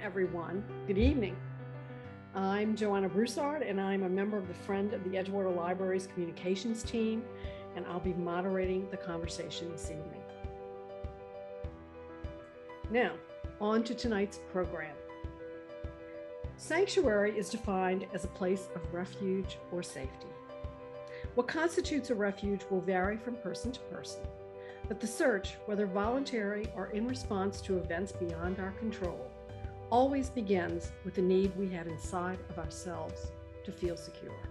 everyone. Good evening. I'm Joanna Broussard, and I'm a member of the Friend of the Edgewater Library's communications team, and I'll be moderating the conversation this evening. Now, on to tonight's program. Sanctuary is defined as a place of refuge or safety. What constitutes a refuge will vary from person to person, but the search, whether voluntary or in response to events beyond our control, always begins with the need we have inside of ourselves to feel secure.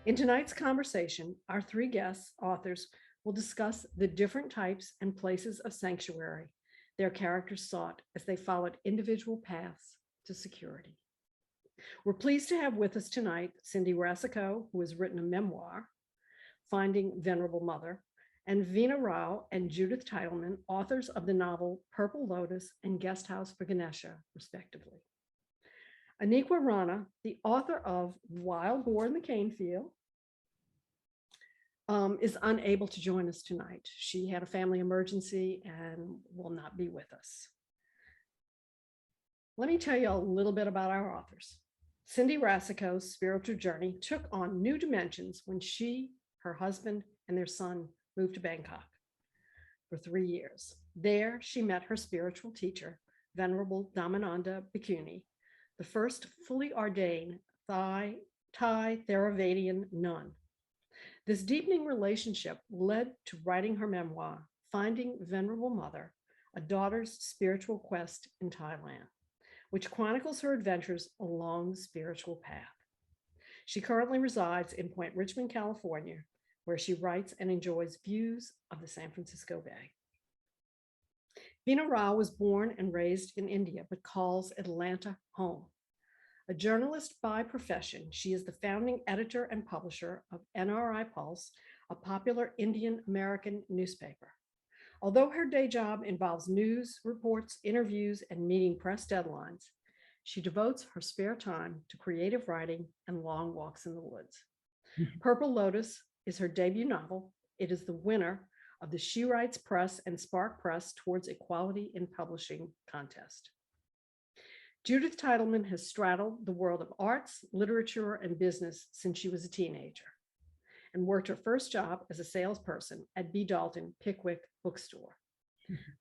In tonight's conversation, our three guest authors will discuss the different types and places of sanctuary their characters sought as they followed individual paths to security. We're pleased to have with us tonight Cindy Rassico, who has written a memoir, Finding Venerable Mother, and Veena Rao and Judith Teitelman, authors of the novel Purple Lotus and Guest House for Ganesha, respectively. Aniqua Rana, the author of Wild Boar in the Cane Field, is unable to join us tonight. She had a family emergency and will not be with us. Let me tell you a little bit about our authors. Cindy Rassico's spiritual journey took on new dimensions when she, her husband, and their son moved to Bangkok for 3 years. There, she met her spiritual teacher, Venerable Dhammananda Bhikkhuni, the first fully ordained Thai Theravadian nun. This deepening relationship led to writing her memoir, Finding Venerable Mother, a daughter's spiritual quest in Thailand, which chronicles her adventures along the spiritual path. She currently resides in Point Richmond, California, where she writes and enjoys views of the San Francisco Bay. Veena Rao was born and raised in India, but calls Atlanta home. A journalist by profession, she is the founding editor and publisher of NRI Pulse, a popular Indian American newspaper. Although her day job involves news reports, interviews, and meeting press deadlines, she devotes her spare time to creative writing and long walks in the woods. Purple Lotus is her debut novel. It is the winner of the She Writes Press and Spark Press Towards Equality in Publishing contest. Judith Teitelman has straddled the world of arts, literature, and business since she was a teenager, and worked her first job as a salesperson at B. Dalton Pickwick Bookstore.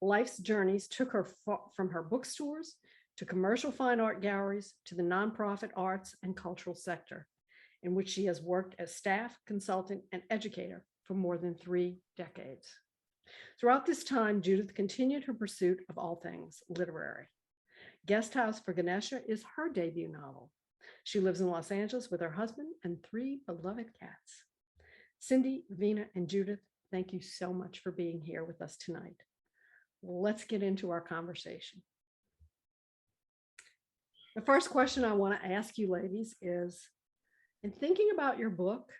Life's journeys took her from her bookstores to commercial fine art galleries to the nonprofit arts and cultural sector, in which she has worked as staff, consultant, and educator for more than 3 decades. Throughout this time, Judith continued her pursuit of all things literary. Guest House for Ganesha is her debut novel. She lives in Los Angeles with her husband and 3 beloved cats. Cindy, Veena, and Judith, thank you so much for being here with us tonight. Let's get into our conversation. The first question I want to ask you ladies is, in thinking about your book,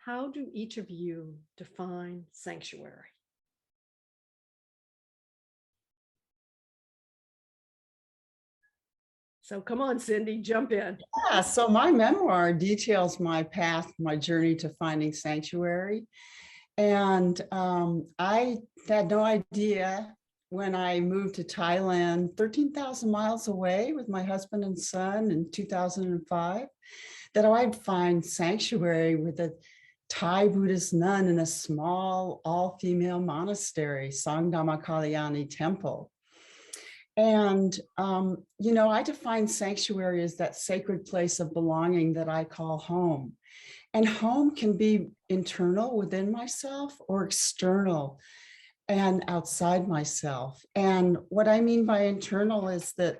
how do each of you define sanctuary? So come on, Cindy, jump in. Yeah, so my memoir details my path, my journey to finding sanctuary. And I had no idea when I moved to Thailand, 13,000 miles away with my husband and son in 2005, that I'd find sanctuary with a Thai Buddhist nun in a small all-female monastery, Sangdhamma Kalyani Temple. And, I define sanctuary as that sacred place of belonging that I call home. And home can be internal within myself or external and outside myself. And what I mean by internal is that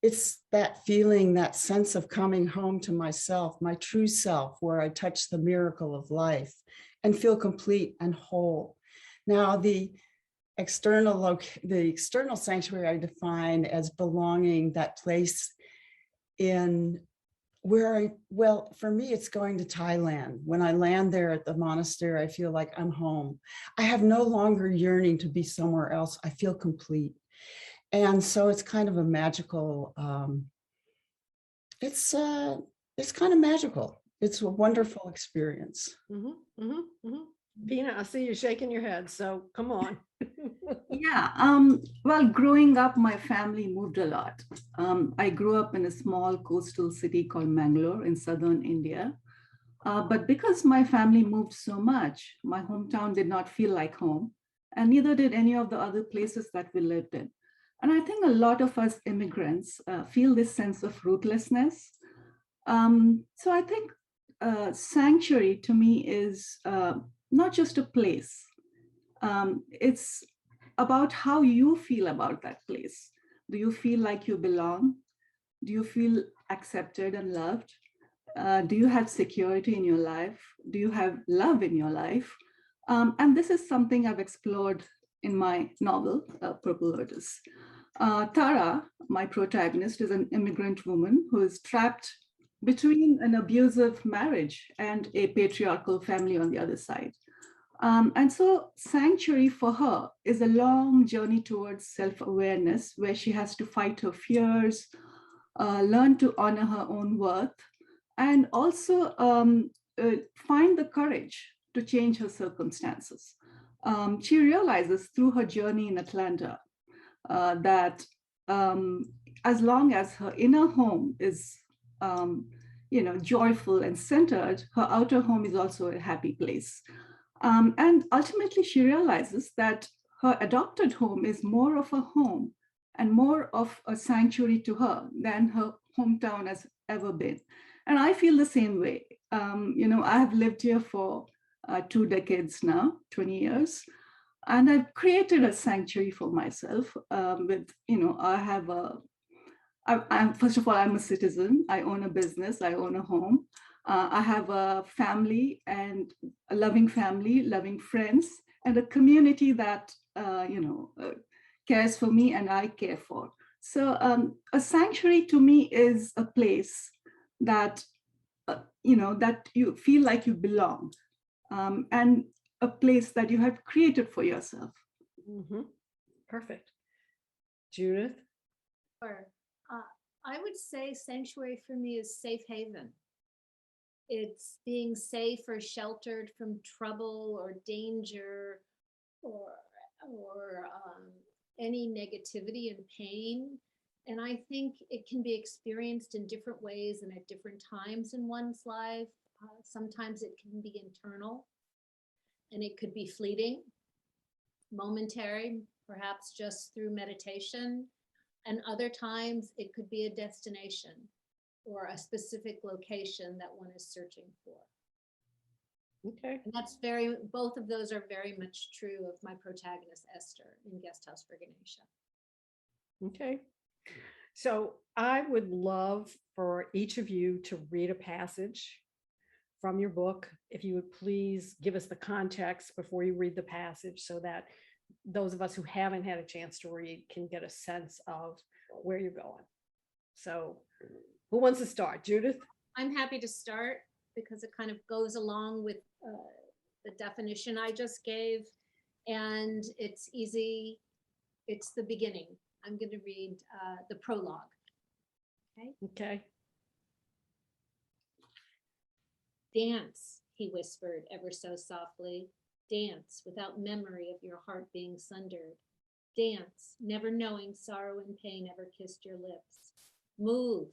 it's that feeling, that sense of coming home to myself, my true self, where I touch the miracle of life and feel complete and whole. Now, the external sanctuary I define as belonging, that place in where for me, it's going to Thailand. When I land there at the monastery, I feel like I'm home. I have no longer yearning to be somewhere else. I feel complete. And so it's kind of a magical, it's kind of magical. It's a wonderful experience. Pina, I see you shaking your head, so come on. Yeah, well, growing up, my family moved a lot. I grew up in a small coastal city called Mangalore in southern India. But because my family moved so much, my hometown did not feel like home, and neither did any of the other places that we lived in. And I think a lot of us immigrants feel this sense of rootlessness. So I think sanctuary to me is not just a place, it's about how you feel about that place. Do you feel like you belong? Do you feel accepted and loved? Do you have security in your life? Do you have love in your life? And this is something I've explored in my novel, Purple Lotus. Tara, my protagonist, is an immigrant woman who is trapped between an abusive marriage and a patriarchal family on the other side. And so, sanctuary for her is a long journey towards self awareness where she has to fight her fears, learn to honor her own worth, and also find the courage to change her circumstances. She realizes through her journey in Atlanta that as long as her inner home is joyful and centered, her outer home is also a happy place. And ultimately, she realizes that her adopted home is more of a home and more of a sanctuary to her than her hometown has ever been. And I feel the same way. I have lived here for 2 decades now, 20 years, and I've created a sanctuary for myself. I have I'm first of all, I'm a citizen. I own a business. I own a home. I have a family and a loving friends, and a community that cares for me and I care for. So a sanctuary to me is a place that that you feel like you belong, and a place that you have created for yourself. Mhm. Perfect. Judith? Or I would say sanctuary for me is safe haven. It's being safe or sheltered from trouble or danger or any negativity and pain. And I think it can be experienced in different ways and at different times in one's life. Sometimes it can be internal and it could be fleeting, momentary, perhaps just through meditation. And other times it could be a destination or a specific location that one is searching for. Okay. And both of those are very much true of my protagonist, Esther, in Guest House for Ganesha. Okay. So I would love for each of you to read a passage from your book. If you would please give us the context before you read the passage so that those of us who haven't had a chance to read can get a sense of where you're going. So who wants to start? Judith? I'm happy to start because it kind of goes along with the definition I just gave, and it's easy. It's the beginning. I'm going to read the prologue. Okay. Okay. Dance, he whispered ever so softly. Dance without memory of your heart being sundered. Dance, never knowing sorrow and pain ever kissed your lips. Move,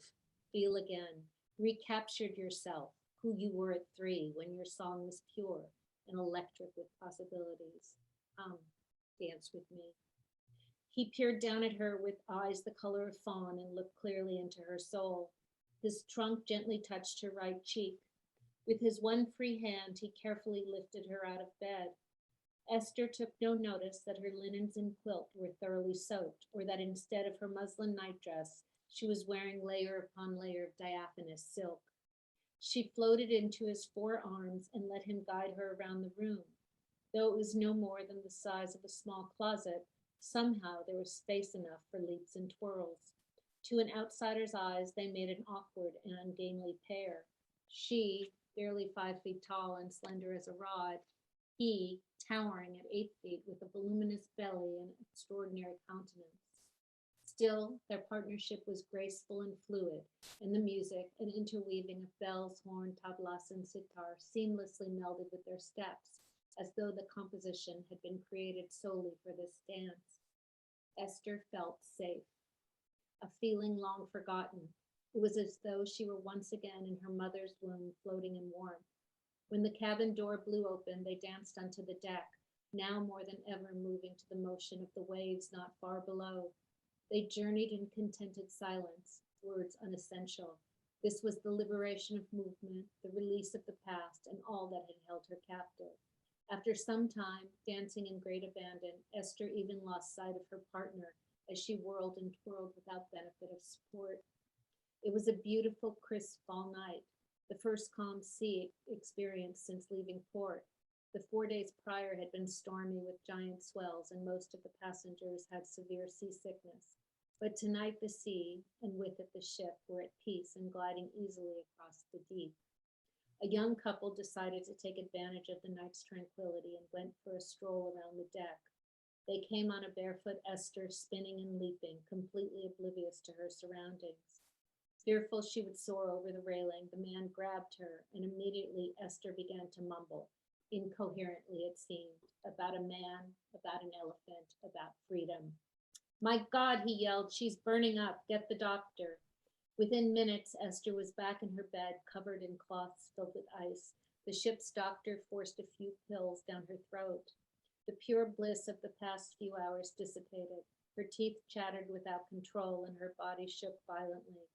feel again, recaptured yourself, who you were at 3 when your song was pure and electric with possibilities. Dance with me. He peered down at her with eyes the color of fawn and looked clearly into her soul. His trunk gently touched her right cheek. With his one free hand, he carefully lifted her out of bed. Esther took no notice that her linens and quilt were thoroughly soaked, or that instead of her muslin nightdress, she was wearing layer upon layer of diaphanous silk. She floated into his forearms and let him guide her around the room. Though it was no more than the size of a small closet, somehow there was space enough for leaps and twirls. To an outsider's eyes, they made an awkward and ungainly pair. She, barely 5 feet tall and slender as a rod, he, towering at 8 feet with a voluminous belly and extraordinary countenance. Still, their partnership was graceful and fluid, and the music, an interweaving of bells, horn, tablas, and sitar, seamlessly melded with their steps, as though the composition had been created solely for this dance. Esther felt safe, a feeling long forgotten. It was as though she were once again in her mother's womb, floating in warmth. When the cabin door blew open, they danced onto the deck, now more than ever moving to the motion of the waves not far below. They journeyed in contented silence, words unessential. This was the liberation of movement, the release of the past, and all that had held her captive. After some time, dancing in great abandon, Esther even lost sight of her partner as she whirled and twirled without benefit of support. It was a beautiful, crisp fall night, the first calm sea experience since leaving port. The 4 days prior had been stormy with giant swells, and most of the passengers had severe seasickness. But tonight the sea, and with it the ship, were at peace and gliding easily across the deep. A young couple decided to take advantage of the night's tranquility and went for a stroll around the deck. They came on a barefoot Esther spinning and leaping, completely oblivious to her surroundings. Fearful she would soar over the railing, the man grabbed her, and immediately Esther began to mumble, incoherently it seemed, about a man, about an elephant, about freedom. "My God," he yelled, "she's burning up. Get the doctor." Within minutes, Esther was back in her bed, covered in cloths filled with ice. The ship's doctor forced a few pills down her throat. The pure bliss of the past few hours dissipated. Her teeth chattered without control, and her body shook violently.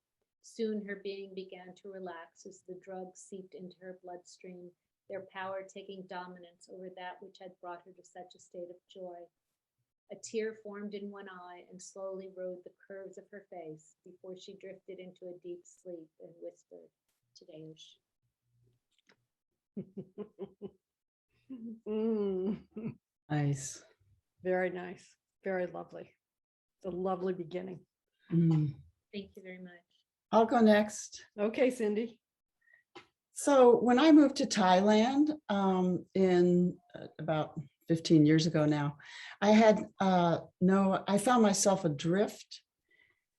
Soon her being began to relax as the drugs seeped into her bloodstream, their power taking dominance over that which had brought her to such a state of joy. A tear formed in one eye and slowly rode the curves of her face before she drifted into a deep sleep and whispered, "Tadeusz." Nice. Very nice. Very lovely. It's a lovely beginning. Thank you very much. I'll go next. Okay, Cindy. So when I moved to Thailand in about 15 years ago now, I found myself adrift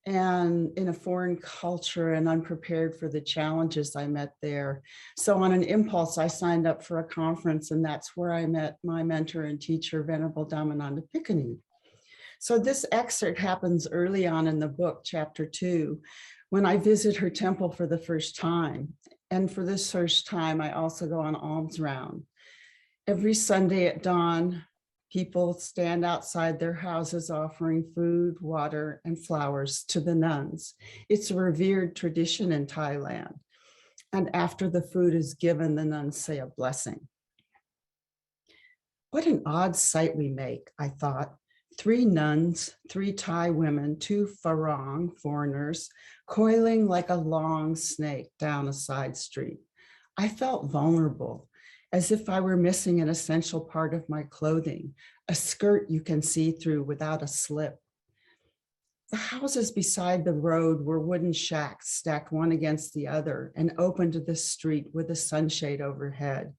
and in a foreign culture and unprepared for the challenges I met there. So on an impulse, I signed up for a conference, and that's where I met my mentor and teacher, Venerable Dhammananda Pikani. So this excerpt happens early on in the book, chapter 2, when I visit her temple for the first time. And for this first time, I also go on alms round. Every Sunday at dawn, people stand outside their houses offering food, water, and flowers to the nuns. It's a revered tradition in Thailand. And after the food is given, the nuns say a blessing. What an odd sight we make, I thought. 3 nuns, 3 Thai women, 2 Farang, foreigners, coiling like a long snake down a side street. I felt vulnerable, as if I were missing an essential part of my clothing, a skirt you can see through without a slip. The houses beside the road were wooden shacks stacked one against the other and open to the street with a sunshade overhead.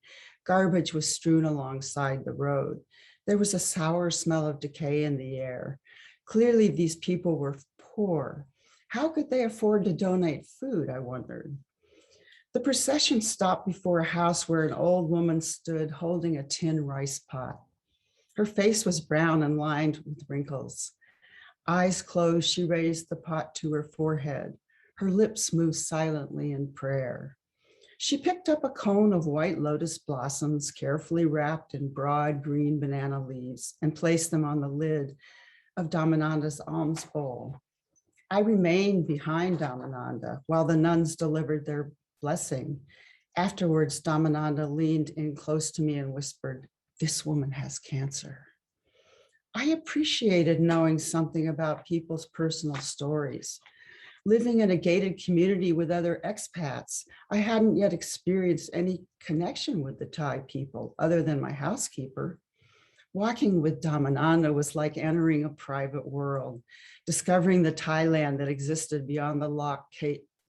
Garbage was strewn alongside the road. There was a sour smell of decay in the air. Clearly, these people were poor. How could they afford to donate food, I wondered. The procession stopped before a house where an old woman stood holding a tin rice pot. Her face was brown and lined with wrinkles. Eyes closed, she raised the pot to her forehead. Her lips moved silently in prayer. She picked up a cone of white lotus blossoms, carefully wrapped in broad green banana leaves, and placed them on the lid of Dhammananda's alms bowl. I remained behind Dhammananda while the nuns delivered their blessing. Afterwards, Dhammananda leaned in close to me and whispered, "This woman has cancer." I appreciated knowing something about people's personal stories. Living in a gated community with other expats, I hadn't yet experienced any connection with the Thai people other than my housekeeper. Walking with Dhammananda was like entering a private world, discovering the Thailand that existed beyond the locked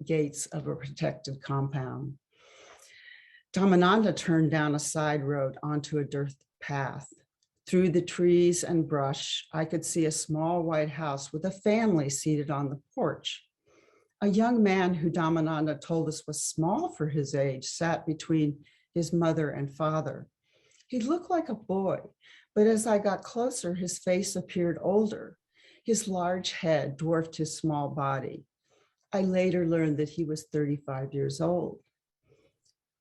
gates of a protected compound. Dhammananda turned down a side road onto a dirt path. Through the trees and brush, I could see a small white house with a family seated on the porch. A young man who Dhammananda told us was small for his age sat between his mother and father. He looked like a boy, but as I got closer, his face appeared older. His large head dwarfed his small body. I later learned that he was 35 years old.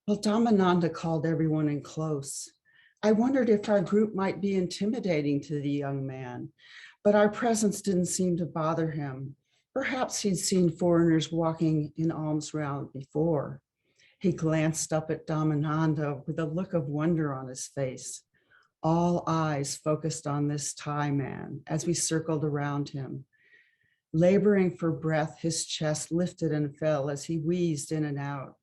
Well, Dhammananda called everyone in close. I wondered if our group might be intimidating to the young man, but our presence didn't seem to bother him. Perhaps he'd seen foreigners walking in alms round before. He glanced up at Dhammananda with a look of wonder on his face. All eyes focused on this Thai man as we circled around him. Laboring for breath, his chest lifted and fell as he wheezed in and out.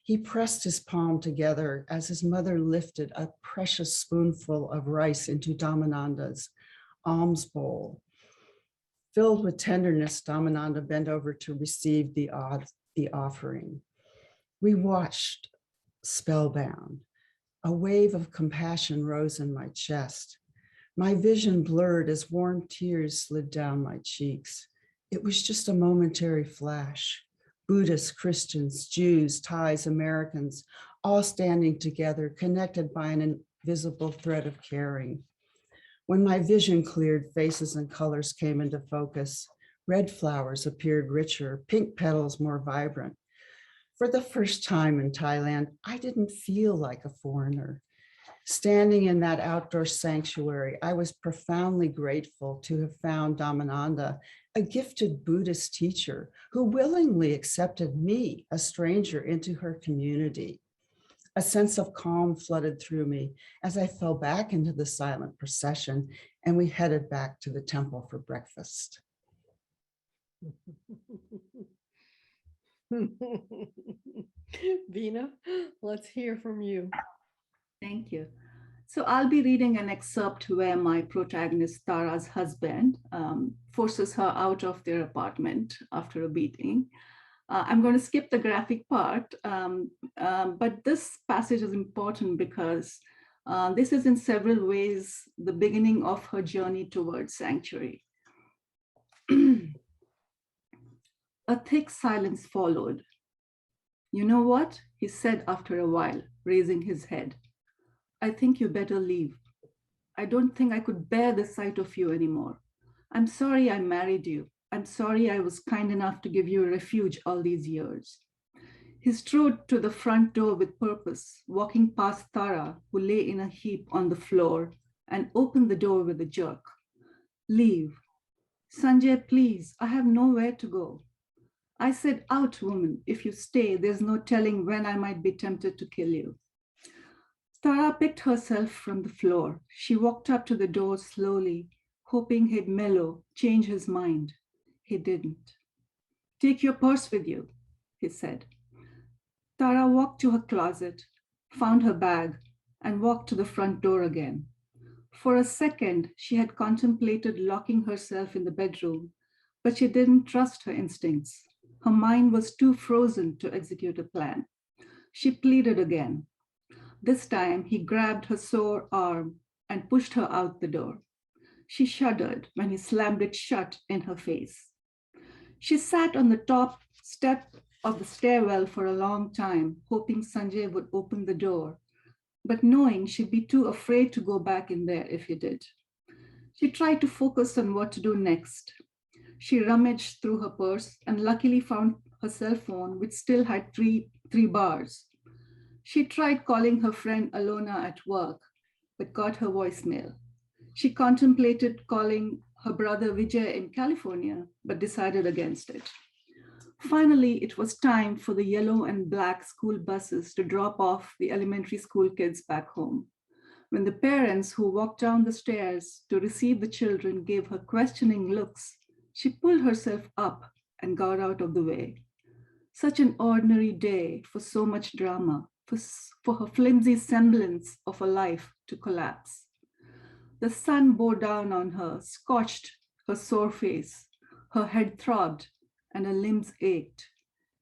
He pressed his palm together as his mother lifted a precious spoonful of rice into Dhammananda's alms bowl. Filled with tenderness, Dhammananda bent over to receive the offering. We watched, spellbound. A wave of compassion rose in my chest. My vision blurred as warm tears slid down my cheeks. It was just a momentary flash. Buddhists, Christians, Jews, Thais, Americans, all standing together, connected by an invisible thread of caring. When my vision cleared, faces and colors came into focus. Red flowers appeared richer, pink petals more vibrant. For the first time in Thailand, I didn't feel like a foreigner. Standing in that outdoor sanctuary, I was profoundly grateful to have found Dhammananda, a gifted Buddhist teacher who willingly accepted me, a stranger, into her community. A sense of calm flooded through me as I fell back into the silent procession and we headed back to the temple for breakfast. Veena, let's hear from you. Thank you. So I'll be reading an excerpt where my protagonist, Tara's husband, forces her out of their apartment after a beating. I'm going to skip the graphic part, but this passage is important because this is in several ways the beginning of her journey towards sanctuary. A thick silence followed. "You know what?" he said after a while, raising his head. "I think you better leave. I don't think I could bear the sight of you anymore. I'm sorry I married you. I'm sorry I was kind enough to give you a refuge all these years." He strode to the front door with purpose, walking past Tara, who lay in a heap on the floor, and opened the door with a jerk. "Leave. Sanjay, please, I have nowhere to go. I said out, woman. If you stay, there's no telling when I might be tempted to kill you." Tara picked herself from the floor. She walked up to the door slowly, hoping he'd mellow, change his mind. He didn't. "Take your purse with you," he said. Tara walked to her closet, found her bag, and walked to the front door again. For a second, she had contemplated locking herself in the bedroom, but she didn't trust her instincts. Her mind was too frozen to execute a plan. She pleaded again. This time, he grabbed her sore arm and pushed her out the door. She shuddered when he slammed it shut in her face. She sat on the top step of the stairwell for a long time, hoping Sanjay would open the door, but knowing she'd be too afraid to go back in there if he did. She tried to focus on what to do next. She rummaged through her purse and luckily found her cell phone, which still had three bars. She tried calling her friend Alona at work, but got her voicemail. She contemplated calling her brother Vijay in California, but decided against it. Finally, it was time for the yellow and black school buses to drop off the elementary school kids back home. When the parents who walked down the stairs to receive the children gave her questioning looks, she pulled herself up and got out of the way. Such an ordinary day for so much drama, for her flimsy semblance of a life to collapse. The sun bore down on her, scorched her sore face. Her head throbbed and her limbs ached.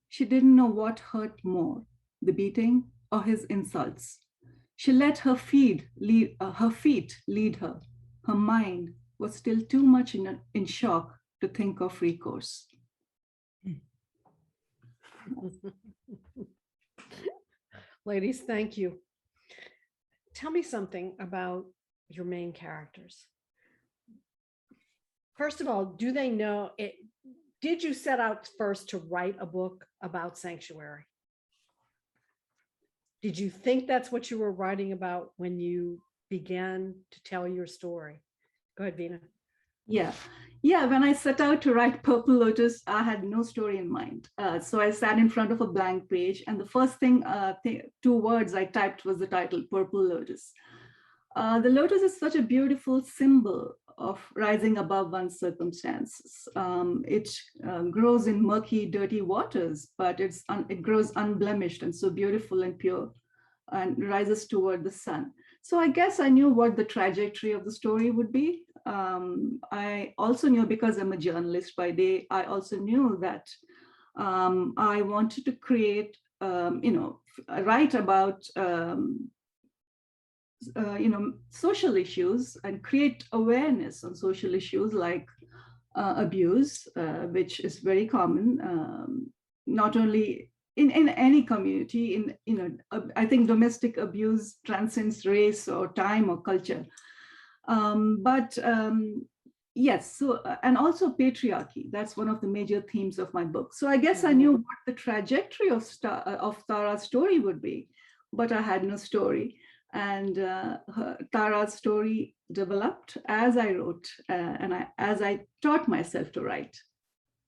She didn't know what hurt more, the beating or his insults. She let her feet lead her. Her mind was still too much in shock to think of recourse. Ladies, thank you. tell me something about your main characters. First of all, do they know it? Did you set out first to write a book about sanctuary? Did you think that's what you were writing about when you began to tell your story? Go ahead, Veena. Yeah. Yeah. When I set out to write Purple Lotus, I had no story in mind. So I sat in front of a blank page, and the first thing, 2 words I typed was the title, Purple Lotus. The lotus is such a beautiful symbol of rising above one's circumstances. It grows in murky, dirty waters, but it grows unblemished and so beautiful and pure, and rises toward the sun. So I guess I knew what the trajectory of the story would be. I also knew, because I'm a journalist by day, I also knew that I wanted to create, write about social issues and create awareness on social issues like abuse, which is very common, not only in any community. I think domestic abuse transcends race or time or culture. Yes, so and also patriarchy. That's one of the major themes of my book. So I guess I knew what the trajectory of Tara's story would be, but I had no story. And Tara's story developed as I wrote, as I taught myself to write.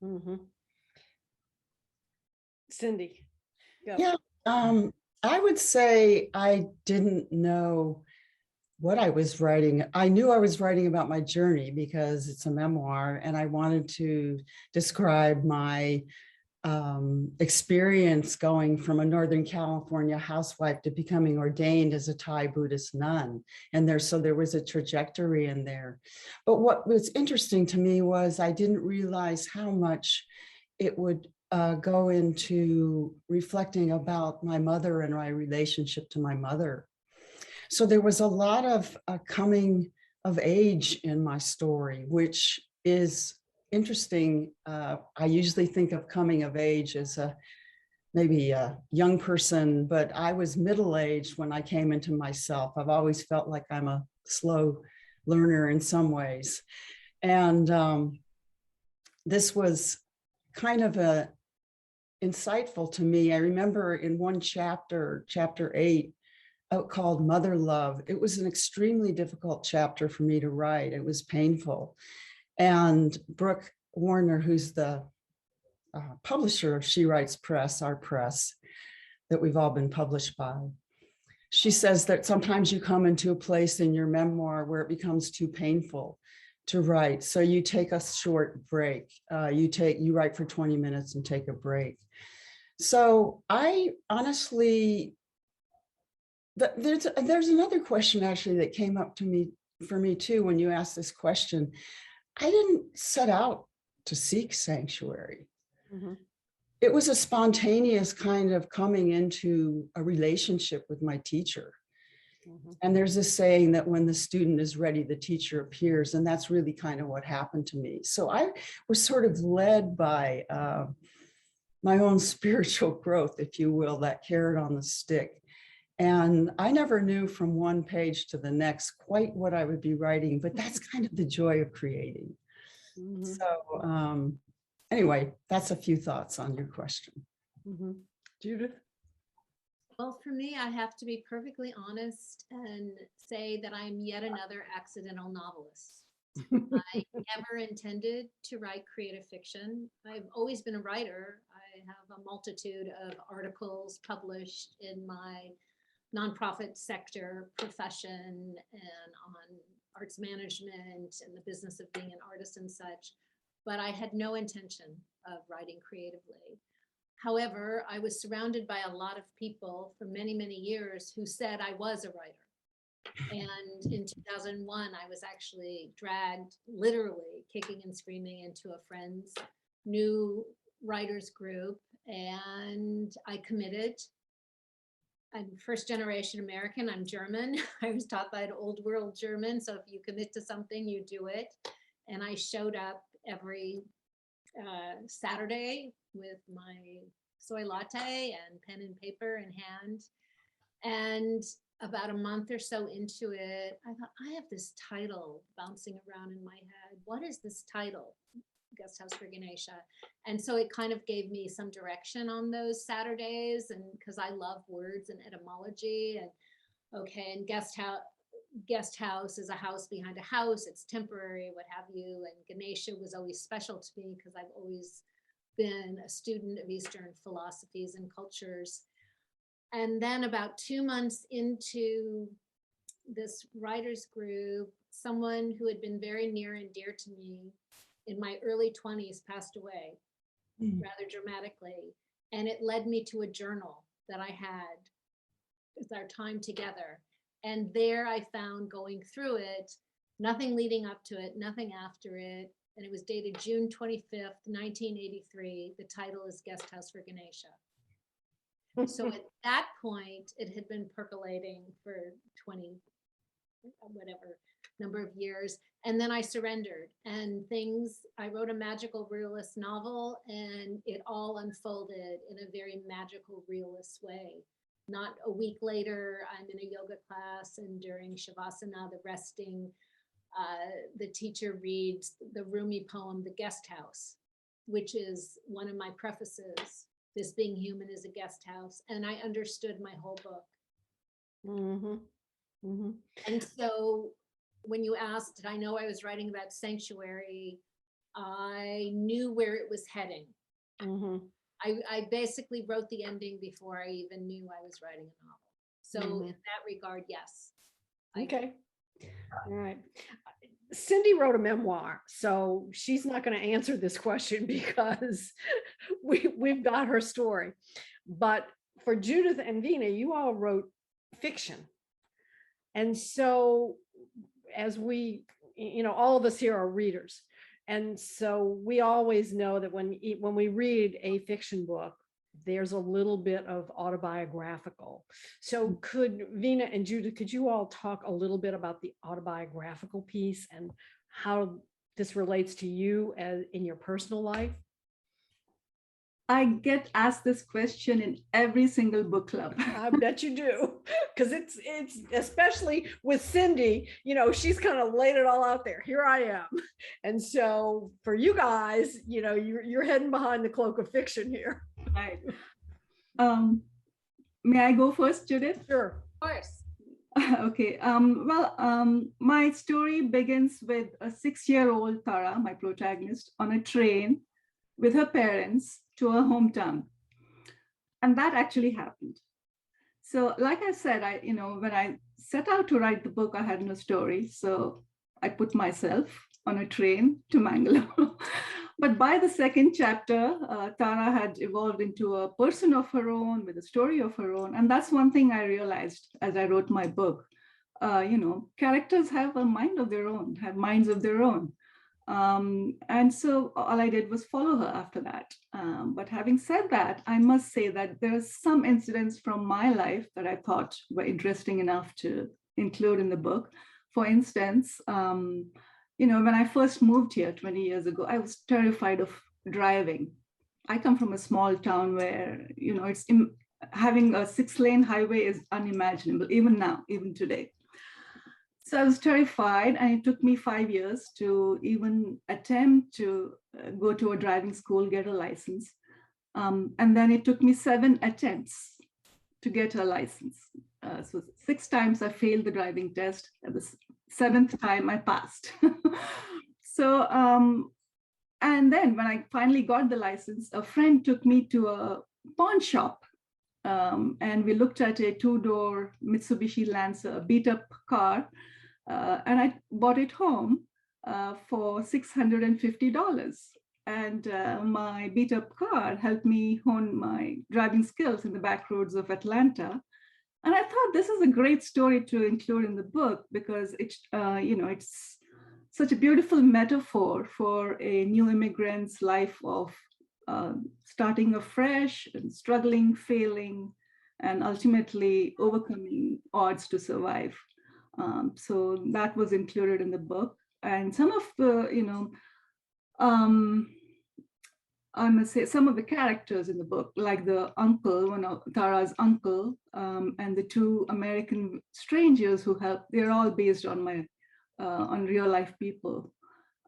Mm-hmm. Cindy. Go. Yeah, I would say I didn't know what I was writing. I knew I was writing about my journey because it's a memoir, and I wanted to describe my experience going from a Northern California housewife to becoming ordained as a Thai Buddhist nun. And there was a trajectory in there. But what was interesting to me was I didn't realize how much it would go into reflecting about my mother and my relationship to my mother. So there was a lot of coming of age in my story, which is interesting. I usually think of coming of age as maybe a young person, but I was middle-aged when I came into myself. I've always felt like I'm a slow learner in some ways. And this was kind of insightful to me. I remember in one chapter, chapter 8, called Mother Love. It was an extremely difficult chapter for me to write. It was painful. And Brooke Warner, who's the publisher of She Writes Press, our press, that we've all been published by, she says that sometimes you come into a place in your memoir where it becomes too painful to write. So you take a short break. You write for 20 minutes and take a break. So I honestly, there's another question actually that came up for me too when you asked this question. I didn't set out to seek sanctuary. Mm-hmm. It was a spontaneous kind of coming into a relationship with my teacher. Mm-hmm. And there's this saying that when the student is ready, the teacher appears. And that's really kind of what happened to me. So I was sort of led by my own spiritual growth, if you will, that carrot on the stick. And I never knew from one page to the next quite what I would be writing, but that's kind of the joy of creating. Mm-hmm. So anyway, that's a few thoughts on your question. Mm-hmm. Judith? Well, for me, I have to be perfectly honest and say that I'm yet another accidental novelist. I never intended to write creative fiction. I've always been a writer. I have a multitude of articles published in my nonprofit sector profession and on arts management and the business of being an artist and such, but I had no intention of writing creatively. However, I was surrounded by a lot of people for many, many years who said I was a writer. And in 2001, I was actually dragged, literally kicking and screaming, into a friend's new writers group, and I committed. I'm first generation American. I'm German. I was taught by an old world German. So if you commit to something, you do it. And I showed up every Saturday with my soy latte and pen and paper in hand. And about a month or so into it, I thought, I have this title bouncing around in my head. What is this title? Guest House for Ganesha. And so it kind of gave me some direction on those Saturdays, and because I love words and etymology, and okay, and guest house is a house behind a house, it's temporary, what have you. And Ganesha was always special to me because I've always been a student of Eastern philosophies and cultures. And then about 2 months into this writers group, someone who had been very near and dear to me in my early 20s passed away rather dramatically. And it led me to a journal that I had with our time together. And there I found, going through it, nothing leading up to it, nothing after it. And it was dated June 25th, 1983. The title is Guest House for Ganesha. So at that point, it had been percolating for 20, whatever number of years. And then I surrendered, and I wrote a magical realist novel, and it all unfolded in a very magical realist way. Not a week later, I'm in a yoga class, and during Shavasana, the resting, the teacher reads the Rumi poem, The Guest House, which is one of my prefaces. This being human is a guest house. And I understood my whole book. Mm-hmm. Mm-hmm. And so when you asked, did I know I was writing about sanctuary? I knew where it was heading. Mm-hmm. I basically wrote the ending before I even knew I was writing a novel. So in that regard, yes. Okay. All right. Cindy wrote a memoir, so she's not going to answer this question because we've got her story. But for Judith and Vina, you all wrote fiction. And so as we, all of us here are readers. And so we always know that when we read a fiction book, there's a little bit of autobiographical. So could Vina and Judith, could you all talk a little bit about the autobiographical piece and how this relates to you as in your personal life? I get asked this question in every single book club. I bet you do, because it's especially with Cindy, she's kind of laid it all out there. Here I am. And so for you guys, you're heading behind the cloak of fiction here. Right. May I go first, Judith? Sure. Of course. Okay. My story begins with a 6-year-old Tara, my protagonist, on a train with her parents to her hometown. And that actually happened. So like I said, when I set out to write the book, I had no story. So I put myself on a train to Mangalore. But by the second chapter, Tara had evolved into a person of her own with a story of her own. And that's one thing I realized as I wrote my book. Characters have a mind of their own, have minds of their own. And so all I did was follow her after that. But having said that, I must say that there are some incidents from my life that I thought were interesting enough to include in the book. For instance, when I first moved here 20 years ago, I was terrified of driving. I come from a small town where, having a 6-lane highway is unimaginable, even now, even today. So I was terrified, and it took me 5 years to even attempt to go to a driving school, get a license. And then it took me 7 attempts to get a license. So 6 times I failed the driving test. At the 7th time I passed. So, and then when I finally got the license, a friend took me to a pawn shop. And we looked at a 2-door Mitsubishi Lancer, a beat up car. And I bought it home for $650. And my beat up car helped me hone my driving skills in the back roads of Atlanta. And I thought this is a great story to include in the book because it's such a beautiful metaphor for a new immigrant's life of starting afresh and struggling, failing, and ultimately overcoming odds to survive. So that was included in the book. And some of the, I must say, some of the characters in the book, like the uncle, one of Tara's uncle, and the two American strangers who help, they're all based on on real life people.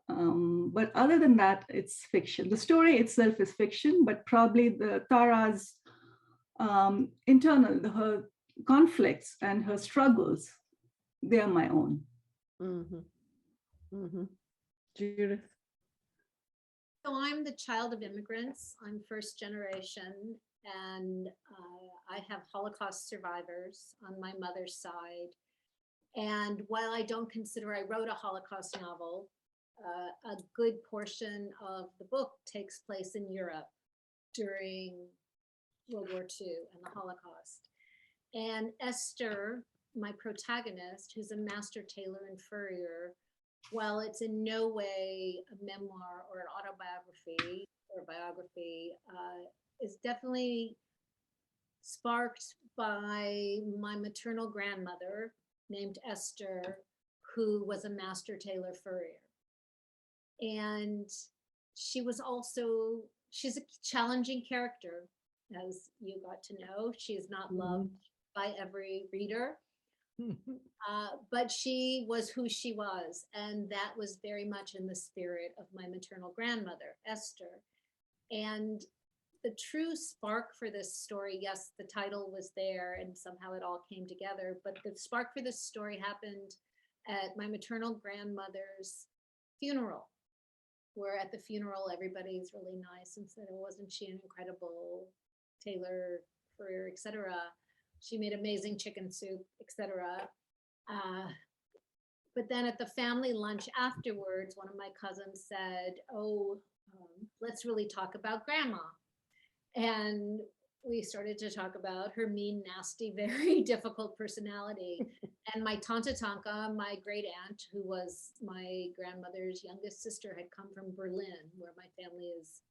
But other than that, it's fiction. The story itself is fiction, but probably the Tara's her conflicts and her struggles, they are my own. Judith? So I'm the child of immigrants. I'm first generation, and I have Holocaust survivors on my mother's side. And while I don't consider I wrote a Holocaust novel, a good portion of the book takes place in Europe during World War II and the Holocaust. And Esther, my protagonist, who's a master tailor and furrier, while it's in no way a memoir or an autobiography or biography, is definitely sparked by my maternal grandmother named Esther, who was a master tailor furrier. And she's a challenging character, as you got to know. She's not loved by every reader. But she was who she was, and that was very much in the spirit of my maternal grandmother, Esther. And the true spark for this story, yes, the title was there and somehow it all came together, but the spark for this story happened at my maternal grandmother's funeral, where at the funeral everybody's really nice and said, oh, wasn't she an incredible tailor, furrier, etc. She made amazing chicken soup, etc. But then at the family lunch afterwards, one of my cousins said, oh, let's really talk about grandma. And we started to talk about her mean, nasty, very difficult personality. And my Tante Tanka, my great aunt, who was my grandmother's youngest sister, had come from Berlin, where my family is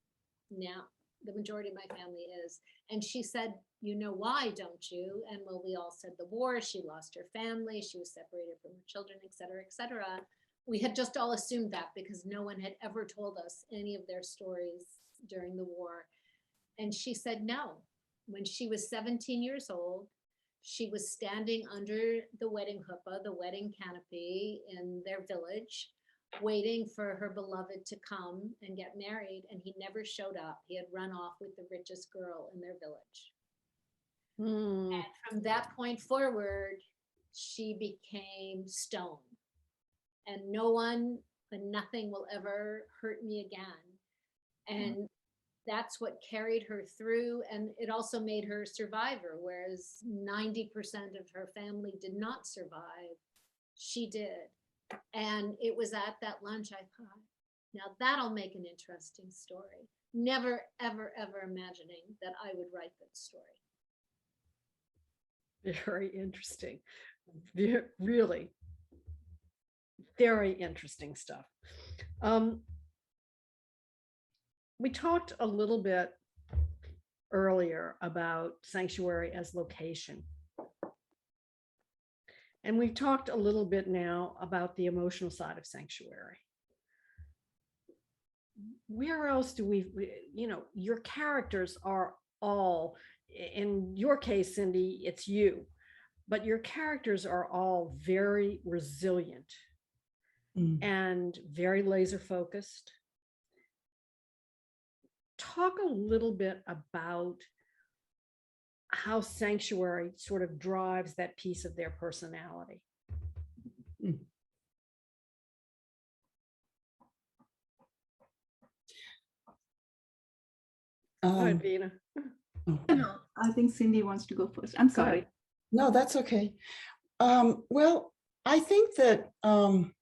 now. The majority of my family is. And she said, you know why, don't you? And well, we all said the war, she lost her family, she was separated from her children, et cetera, et cetera. We had just all assumed that because no one had ever told us any of their stories during the war. And she said no. When she was 17 years old, she was standing under the wedding chuppah, the wedding canopy in their village, waiting for her beloved to come and get married, and he never showed up. He had run off with the richest girl in their village. And from that point forward, she became stone. And no one and nothing will ever hurt me again. And that's what carried her through. And it also made her a survivor, whereas 90% of her family did not survive. She did. And it was at that lunch I thought, now that'll make an interesting story. Never, ever, ever imagining that I would write that story. Very interesting. Really, very interesting stuff. We talked a little bit earlier about sanctuary as location. And we've talked a little bit now about the emotional side of sanctuary. Where else do your characters are all, in your case, Cindy, it's you, but your characters are all very resilient and very laser focused. Talk a little bit about how sanctuary sort of drives that piece of their personality. Go ahead, Vina. No, I think Cindy wants to go first. I'm sorry. No, that's okay. Well, I think that I'm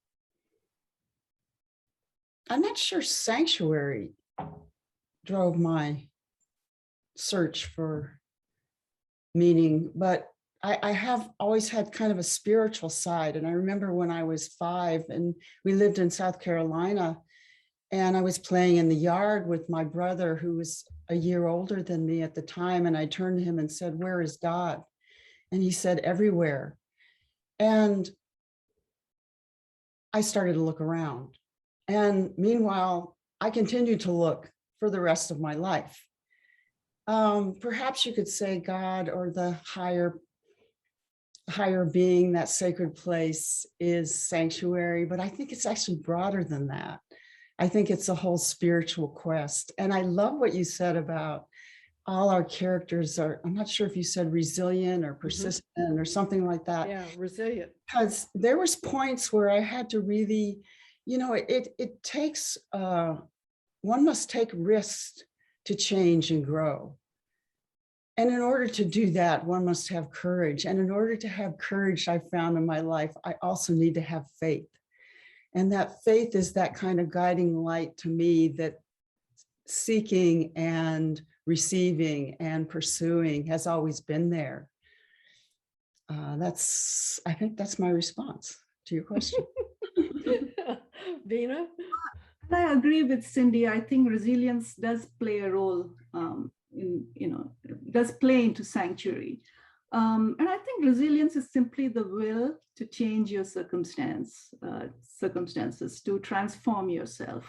not sure sanctuary drove my search for meaning, but I have always had kind of a spiritual side. And I remember when I was 5 and we lived in South Carolina, and I was playing in the yard with my brother, who was a year older than me at the time. And I turned to him and said, "Where is God?" And he said, "Everywhere." And I started to look around. And meanwhile, I continued to look for the rest of my life. Perhaps you could say God or the higher being, that sacred place is sanctuary, but I think it's actually broader than that. I think it's a whole spiritual quest. And I love what you said about all our characters are, I'm not sure if you said resilient or persistent or something like that. Yeah, resilient. Because there was points where I had to really, it takes, one must take risks to change and grow. And in order to do that, one must have courage. And in order to have courage, I found in my life, I also need to have faith. And that faith is that kind of guiding light to me, that seeking and receiving and pursuing has always been there. I think that's my response to your question. Vina? And I agree with Cindy. I think resilience does play a role does play into sanctuary. And I think resilience is simply the will to change your circumstances, to transform yourself,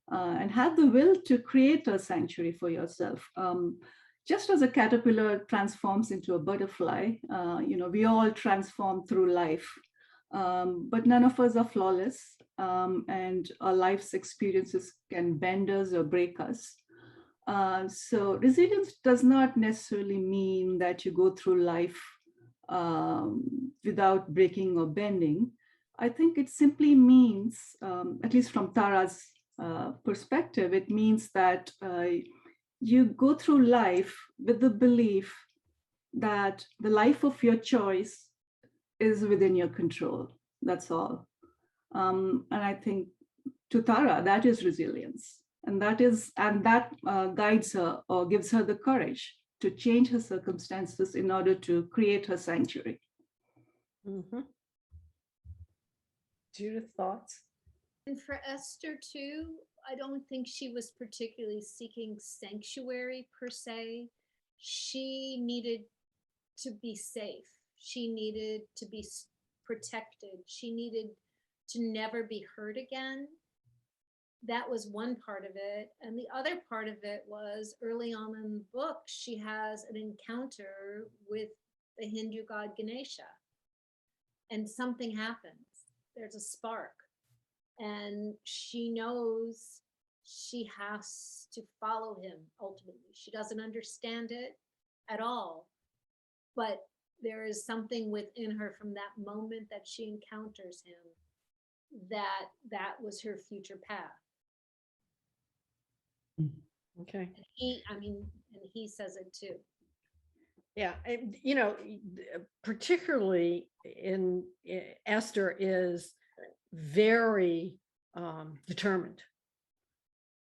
and have the will to create a sanctuary for yourself. Just as a caterpillar transforms into a butterfly, we all transform through life, but none of us are flawless, and our life's experiences can bend us or break us. So resilience does not necessarily mean that you go through life without breaking or bending. I think it simply means, at least from Tara's perspective, it means that you go through life with the belief that the life of your choice is within your control. That's all. And I think to Tara, that is resilience. And that guides her or gives her the courage to change her circumstances in order to create her sanctuary. Judith, thoughts? And for Esther too, I don't think she was particularly seeking sanctuary per se. She needed to be safe. She needed to be protected. She needed to never be hurt again. That was one part of it. And the other part of it was early on in the book, she has an encounter with the Hindu god Ganesha. And something happens. There's a spark. And she knows she has to follow him ultimately. She doesn't understand it at all. But there is something within her from that moment that she encounters him that was her future path. Okay. And he says it too. Yeah, particularly in Esther is very determined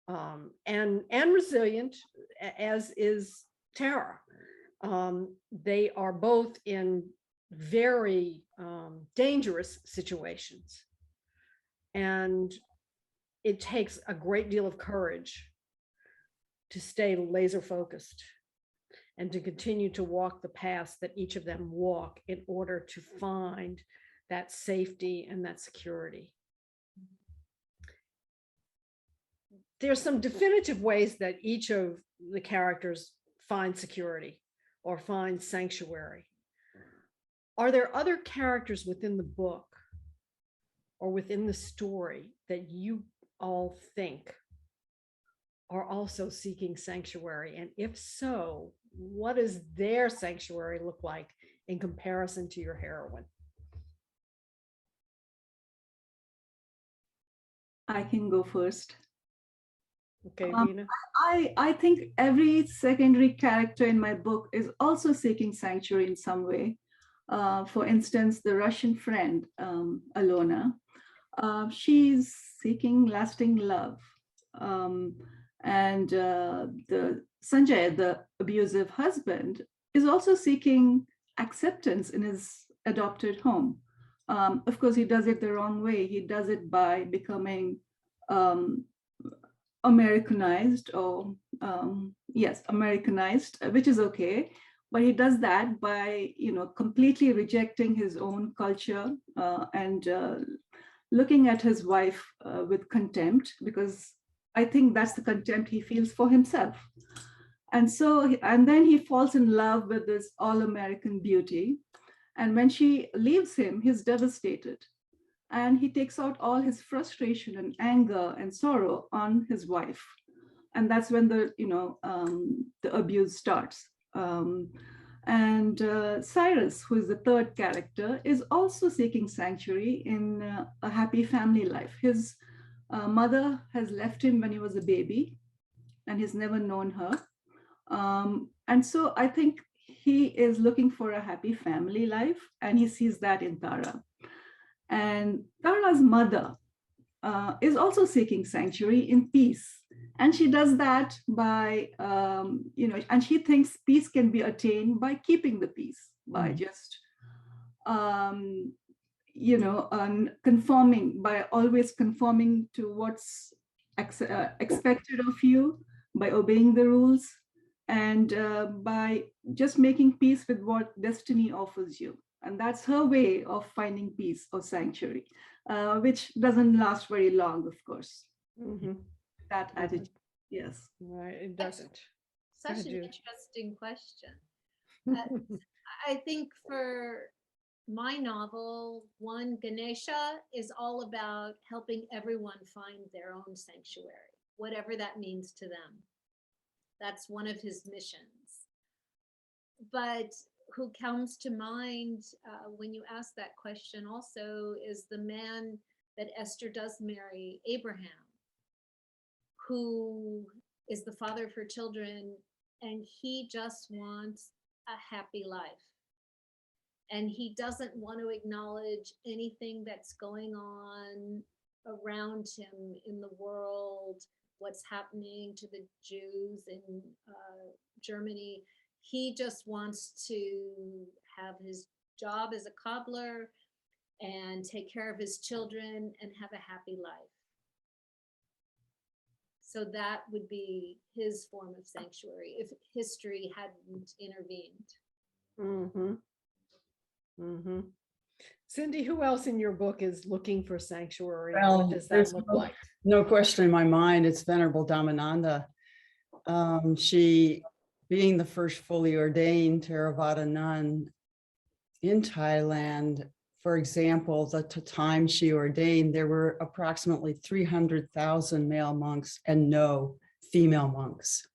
and resilient, as is Tara. They are both in very dangerous situations, and it takes a great deal of courage to stay laser focused and to continue to walk the paths that each of them walk in order to find that safety and that security. There's some definitive ways that each of the characters find security or find sanctuary. Are there other characters within the book or within the story that you all think are also seeking sanctuary? And if so, what does their sanctuary look like in comparison to your heroine? I can go first. Okay, Vina. I think every secondary character in my book is also seeking sanctuary in some way. For instance, the Russian friend, Alona, she's seeking lasting love. And the Sanjay, the abusive husband, is also seeking acceptance in his adopted home. Of course, he does it the wrong way. He does it by becoming Americanized, Americanized, which is okay. But he does that by, completely rejecting his own culture and looking at his wife with contempt, because I think that's the contempt he feels for himself. And so, and then he falls in love with this all-American beauty. And when she leaves him, he's devastated. And he takes out all his frustration and anger and sorrow on his wife. And that's when the abuse starts. And Cyrus, who is the third character, is also seeking sanctuary in a happy family life. His mother has left him when he was a baby, and he's never known her. And so I think he is looking for a happy family life, and he sees that in Tara. And Tara's mother is also seeking sanctuary in peace. And she does that by, and she thinks peace can be attained by keeping the peace, by just, conforming, by always conforming to what's expected of you, by obeying the rules, and by just making peace with what destiny offers you. And that's her way of finding peace or sanctuary, which doesn't last very long, of course. Mm-hmm. That attitude, yes. Right, it doesn't. Such an Jude. interesting question. I think for my novel, one, Ganesha is all about helping everyone find their own sanctuary, whatever that means to them. That's one of his missions. But who comes to mind when you ask that question also is the man that Esther does marry, Abraham, who is the father of her children, and he just wants a happy life. And he doesn't want to acknowledge anything that's going on around him in the world, what's happening to the Jews in Germany. He just wants to have his job as a cobbler and take care of his children and have a happy life. So that would be his form of sanctuary if history hadn't intervened. Mm-hmm. Mm-hmm. Cindy, who else in your book is looking for sanctuary? Well, What does that there's look like? No question in my mind, it's Venerable Dhammananda. She, being the first fully ordained Theravada nun in Thailand, for example, the time she ordained, there were approximately 300,000 male monks and no female monks.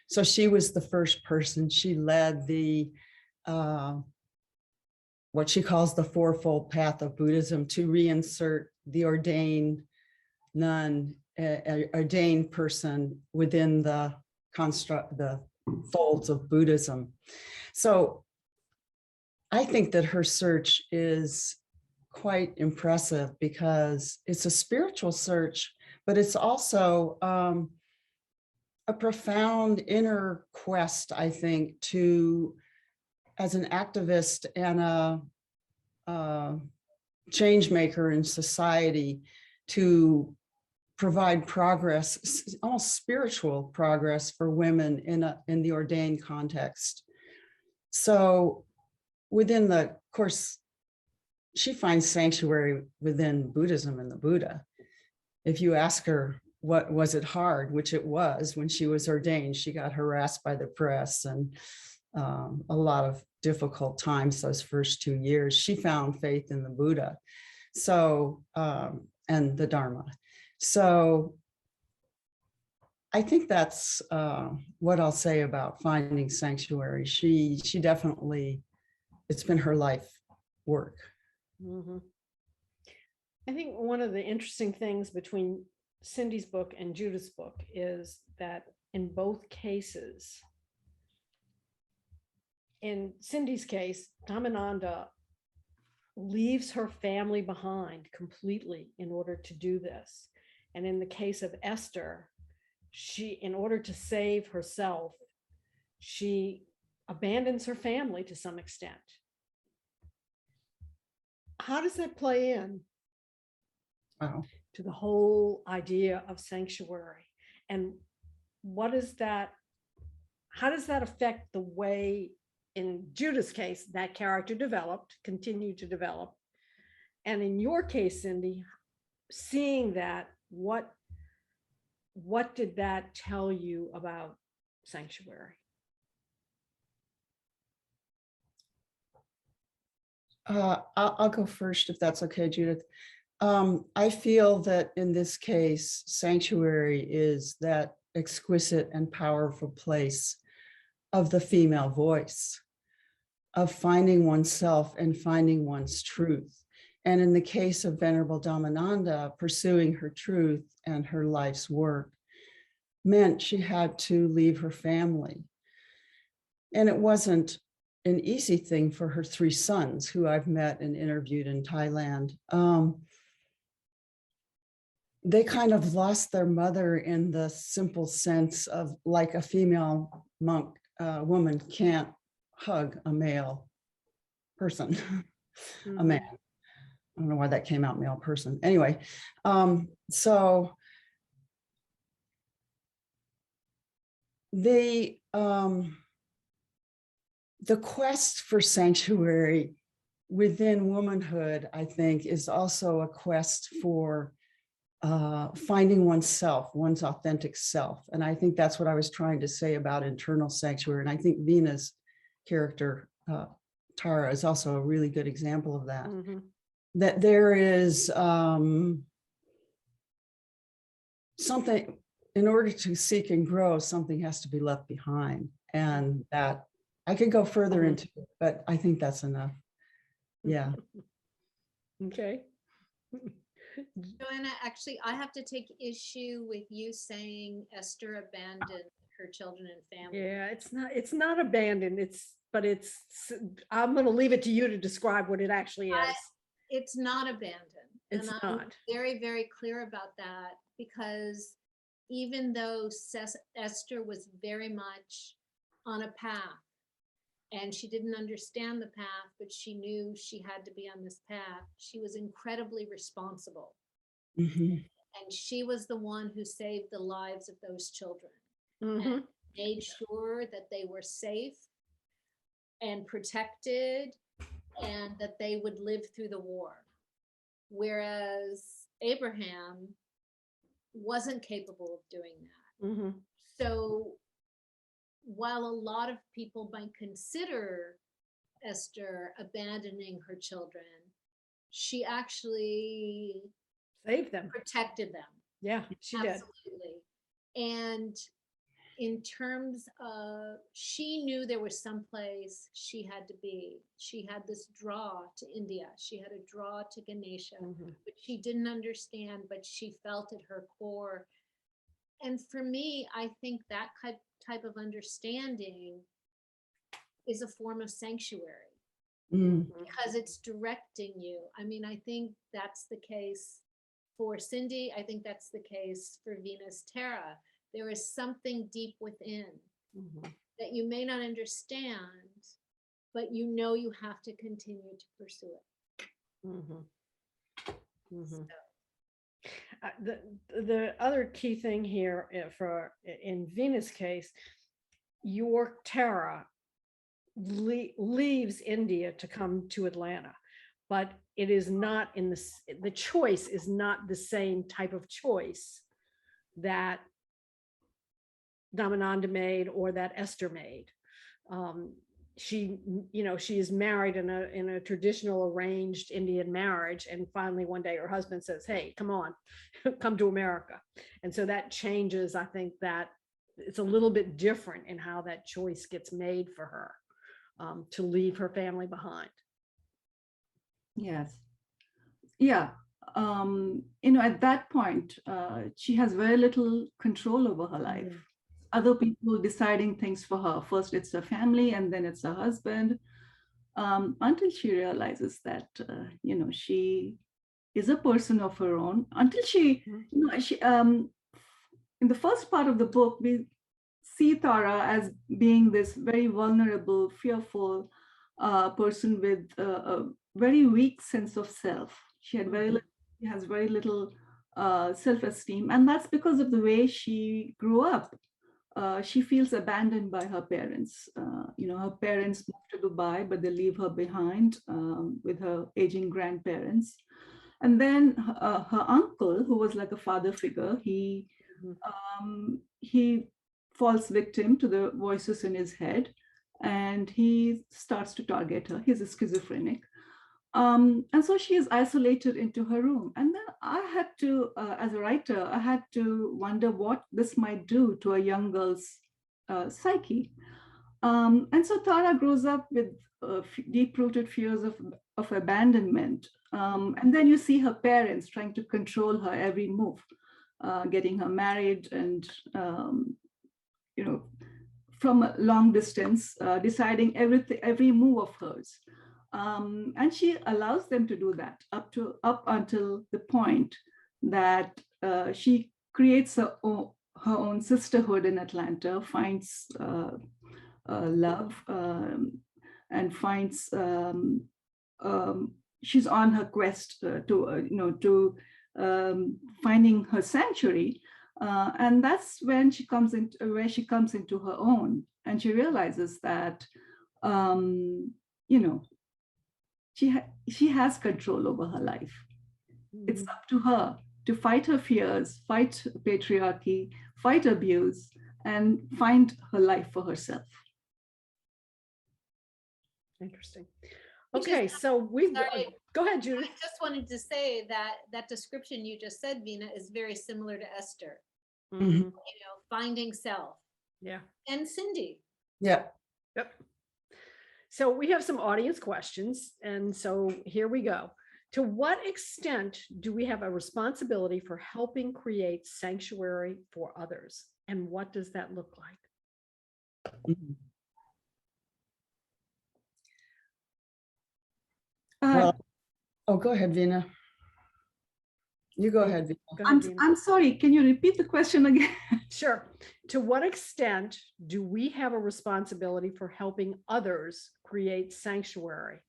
So she was the first person. She led the what she calls the fourfold path of Buddhism, to reinsert the ordained nun, ordained person within the construct, the folds of Buddhism. So I think that her search is quite impressive because it's a spiritual search, but it's also a profound inner quest, I think, to, as an activist and a change maker in society, to provide progress, almost spiritual progress for women in the ordained context. So within the course, she finds sanctuary within Buddhism and the Buddha. If you ask her, what was it hard, which it was when she was ordained, she got harassed by the press and a lot of difficult times those first 2 years. She found faith in the Buddha, so and the Dharma. So I think that's what I'll say about finding sanctuary. She definitely, it's been her life work. Mm-hmm. I think one of the interesting things between Cindy's book and Judith's book is that in both cases, in Cindy's case, Dhammananda leaves her family behind completely in order to do this. And in the case of Esther, she, in order to save herself, she abandons her family to some extent. How does that play in to the whole idea of sanctuary? And what is that? How does that affect the way, in Judith's case, that character developed, continued to develop? And in your case, Cindy, seeing that, what what did that tell you about sanctuary? I'll go first if that's okay, Judith. I feel that in this case, sanctuary is that exquisite and powerful place of the female voice, of finding oneself and finding one's truth. And in the case of Venerable Dhammananda, pursuing her truth and her life's work meant she had to leave her family. And it wasn't an easy thing for her 3 sons, who I've met and interviewed in Thailand. They kind of lost their mother in the simple sense of, like, a female monk woman can't hug a male person, a man. I don't know why that came out, male person. Anyway, so the quest for sanctuary within womanhood, I think, is also a quest for finding oneself, one's authentic self. And I think that's what I was trying to say about internal sanctuary. And I think Vina's character, Tara, is also a really good example of that. That there is something, in order to seek and grow, something has to be left behind. And that I could go further into it, but I think that's enough. Yeah. Okay. Joanna, actually, I have to take issue with you saying Esther abandoned her children and family. Yeah, it's not abandoned. I'm going to leave it to you to describe what it actually is. It's not abandoned. It's and I'm not. very, very clear about that, because even though Esther was very much on a path, and she didn't understand the path, but she knew she had to be on this path, she was incredibly responsible. And she was the one who saved the lives of those children and made sure that they were safe and protected and that they would live through the war. Whereas Abraham wasn't capable of doing that. So while a lot of people might consider Esther abandoning her children, she actually Saved them. protected them. Yeah, she did. Absolutely. And in terms of, she knew there was some place she had to be. She had this draw to India. She had a draw to Ganesha, but she didn't understand, but she felt at her core. And for me, I think that type of understanding is a form of sanctuary, because it's directing you. I mean, I think that's the case for Cindy. I think that's the case for Venus Terra. There is something deep within that you may not understand, but you know you have to continue to pursue it. The other key thing here in Venus' case, your Terra leaves India to come to Atlanta, but it is not the choice is not the same type of choice that Dhammananda made or that Esther made. She is married in a traditional arranged Indian marriage, and finally one day her husband says, "Hey, come on, come to America." And so that changes. I think that it's a little bit different in how that choice gets made for her to leave her family behind. Yes. Yeah. At that point, she has very little control over her life. Other people deciding things for her. First, it's her family, and then it's her husband, until she realizes that, she is a person of her own. Until she, in the first part of the book, we see Tara as being this very vulnerable, fearful person with a very weak sense of self. She has very little self-esteem, and that's because of the way she grew up. She feels abandoned by her parents. Her parents moved to Dubai, but they leave her behind with her aging grandparents. And then her uncle, who was like a father figure, he he falls victim to the voices in his head, and he starts to target her. He's a schizophrenic. And so she is isolated into her room. And then I had to, as a writer, I had to wonder what this might do to a young girl's psyche. And so Tara grows up with deep-rooted fears of abandonment. And then you see her parents trying to control her every move, getting her married and, from a long distance, deciding every move of hers. And she allows them to do that up until the point that she creates her own sisterhood in Atlanta, finds love, and finds she's on her quest to finding her sanctuary, and that's when she comes into her own, and she realizes that she has control over her life. It's up to her to fight her fears, fight patriarchy, fight abuse, and find her life for herself. Interesting. Which is- Okay, so we've Sorry. go ahead, Judith. I just wanted to say that that description you just said, Veena, is very similar to Esther. Mhm. Finding self. Yeah. And Cindy. Yeah. Yep. So we have some audience questions, and so here we go. To what extent do we have a responsibility for helping create sanctuary for others? And what does that look like? Mhm. Well, go ahead, Veena. You go ahead, Veena. Go ahead, Veena. I'm sorry, can you repeat the question again? Sure. To what extent do we have a responsibility for helping others create sanctuary,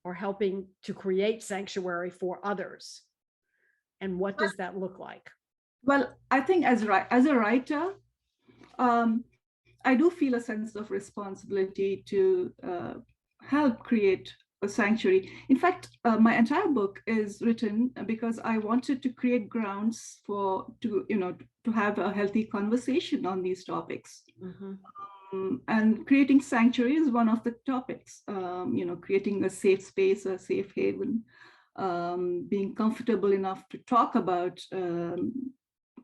or helping to create sanctuary for others? And what does that look like? Well, I think as a writer, I do feel a sense of responsibility to help create a sanctuary. In fact, my entire book is written because I wanted to create grounds to have a healthy conversation on these topics. And creating sanctuary is one of the topics. Creating a safe space, a safe haven, being comfortable enough to talk about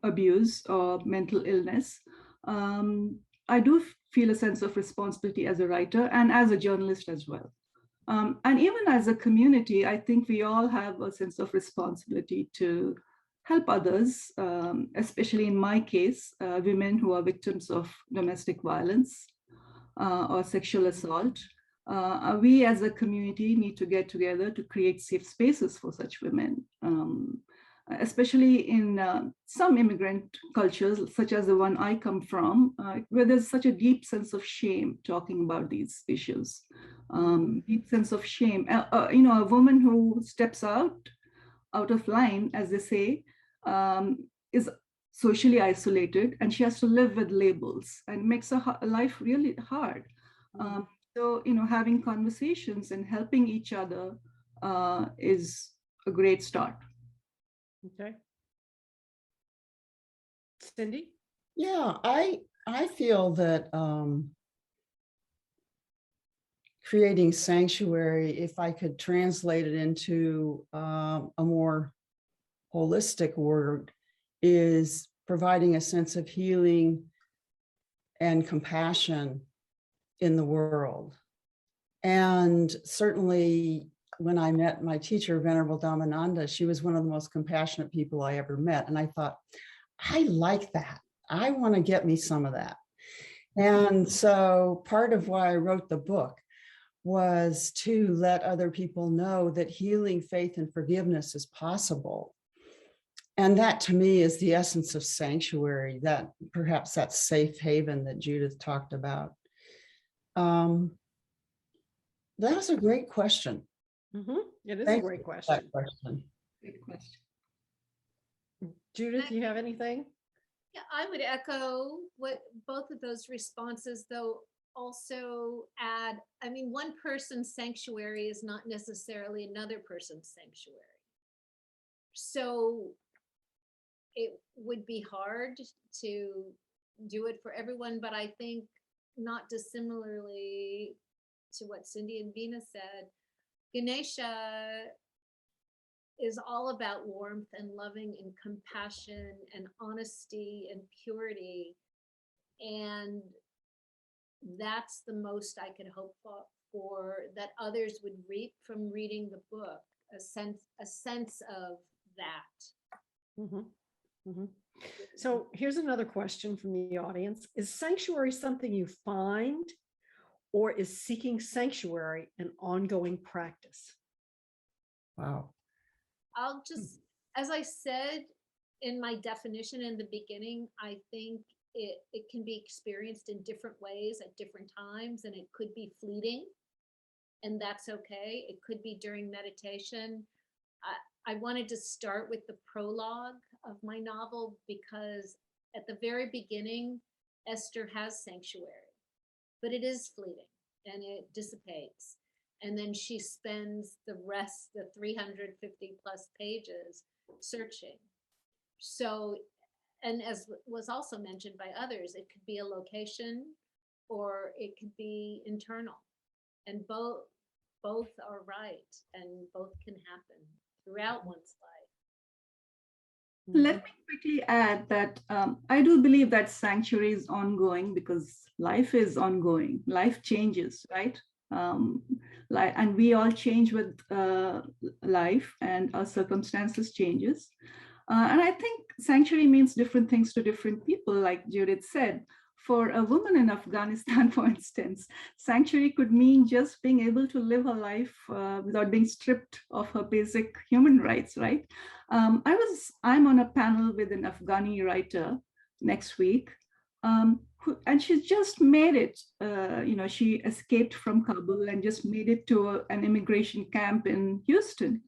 abuse or mental illness. I do feel a sense of responsibility as a writer and as a journalist as well. And even as a community, I think we all have a sense of responsibility to help others, especially in my case, women who are victims of domestic violence or sexual assault. We as a community need to get together to create safe spaces for such women. Especially in some immigrant cultures, such as the one I come from, where there's such a deep sense of shame talking about these issues. Deep sense of shame. A woman who steps out of line, as they say, is socially isolated, and she has to live with labels, and makes her life really hard. So, having conversations and helping each other is a great start. Okay. Cindy? Yeah, I feel that creating sanctuary, if I could translate it into a more holistic word, is providing a sense of healing and compassion in the world. And certainly when I met my teacher, Venerable Dhammananda, she was one of the most compassionate people I ever met. And I thought, I like that. I want to get me some of that. And so part of why I wrote the book was to let other people know that healing, faith, and forgiveness is possible. And that to me is the essence of sanctuary, that perhaps that safe haven that Judith talked about. That was a great question. It is Thank a great you for question. that question. Great question. Judith, you have anything? Yeah, I would echo what both of those responses, though also add, one person's sanctuary is not necessarily another person's sanctuary. So, it would be hard to do it for everyone, but I think not dissimilarly to what Cindy and Vina said, Ganesha is all about warmth and loving and compassion and honesty and purity. And that's the most I could hope for that others would reap from reading the book, a sense of that. Mhm, mhm. So here's another question from the audience. Is sanctuary something you find, or is seeking sanctuary an ongoing practice? Wow. I'll just, as I said in my definition in the beginning, I think it can be experienced in different ways at different times, and it could be fleeting, and that's okay. It could be during meditation. I wanted to start with the prologue of my novel because at the very beginning, Esther has sanctuary, but it is fleeting and it dissipates. And then she spends the rest, the 350 plus pages, searching. So, and as was also mentioned by others, it could be a location or it could be internal. And both are right, and both can happen throughout one's life. Let me quickly add that I do believe that sanctuary is ongoing because life is ongoing. Life changes, right? And we all change with life, and our circumstances changes. And I think sanctuary means different things to different people, like Judith said. For a woman in Afghanistan, for instance, sanctuary could mean just being able to live her life without being stripped of her basic human rights, right? I'm on a panel with an Afghani writer next week, and she's just made it. She escaped from Kabul and just made it to an immigration camp in Houston.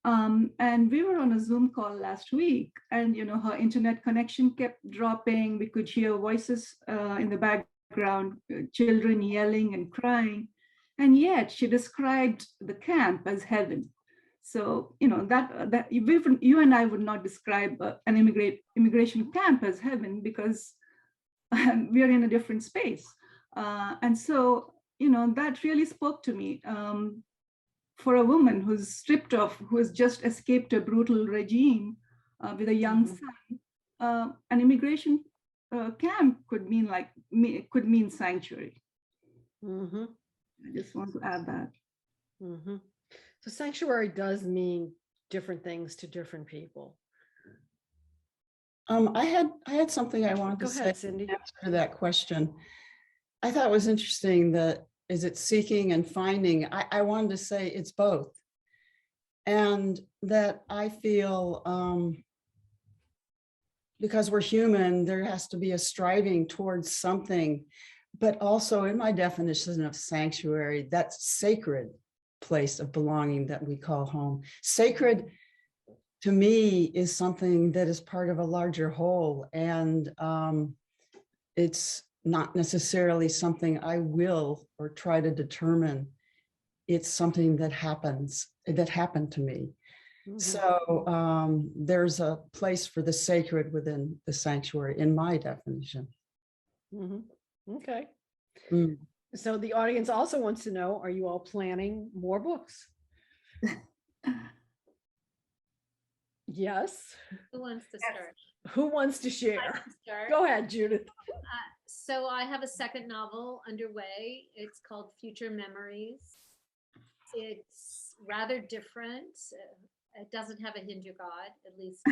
And we were on a Zoom call last week, and her internet connection kept dropping. We could hear voices in the background, children yelling and crying, and yet she described the camp as heaven. So that you and I would not describe an immigration camp as heaven because we are in a different space, and so that really spoke to me. For a woman who's stripped of, who has just escaped a brutal regime with a young son, an immigration camp could mean sanctuary. Mm-hmm. I just want to add that. Mm-hmm. So sanctuary does mean different things to different people. I had something I wanted Go to ahead, say Cindy. in answer to that question. I thought it was interesting that is it seeking and finding? I wanted to say it's both. And that I feel because we're human, there has to be a striving towards something, but also in my definition of sanctuary, that sacred place of belonging that we call home. Sacred to me is something that is part of a larger whole, and it's not necessarily something I will or try to determine. It's something that happened to me. Mm-hmm. So there's a place for the sacred within the sanctuary in my definition. Mm-hmm. Okay. Mm. So the audience also wants to know, are you all planning more books? Yes. Who wants to start? Who wants to share? Go ahead, Judith. So I have a second novel underway. It's called Future Memories. It's rather different. It doesn't have a Hindu god, at least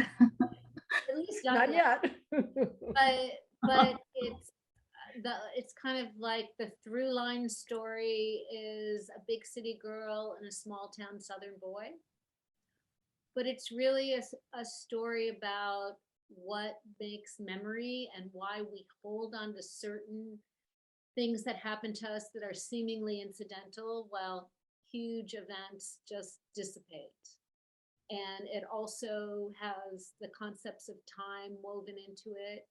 not yet. but it's kind of like the through line story is a big city girl and a small town southern boy. But it's really a story about what makes memory and why we hold on to certain things that happen to us that are seemingly incidental while huge events just dissipate. And it also has the concepts of time woven into it.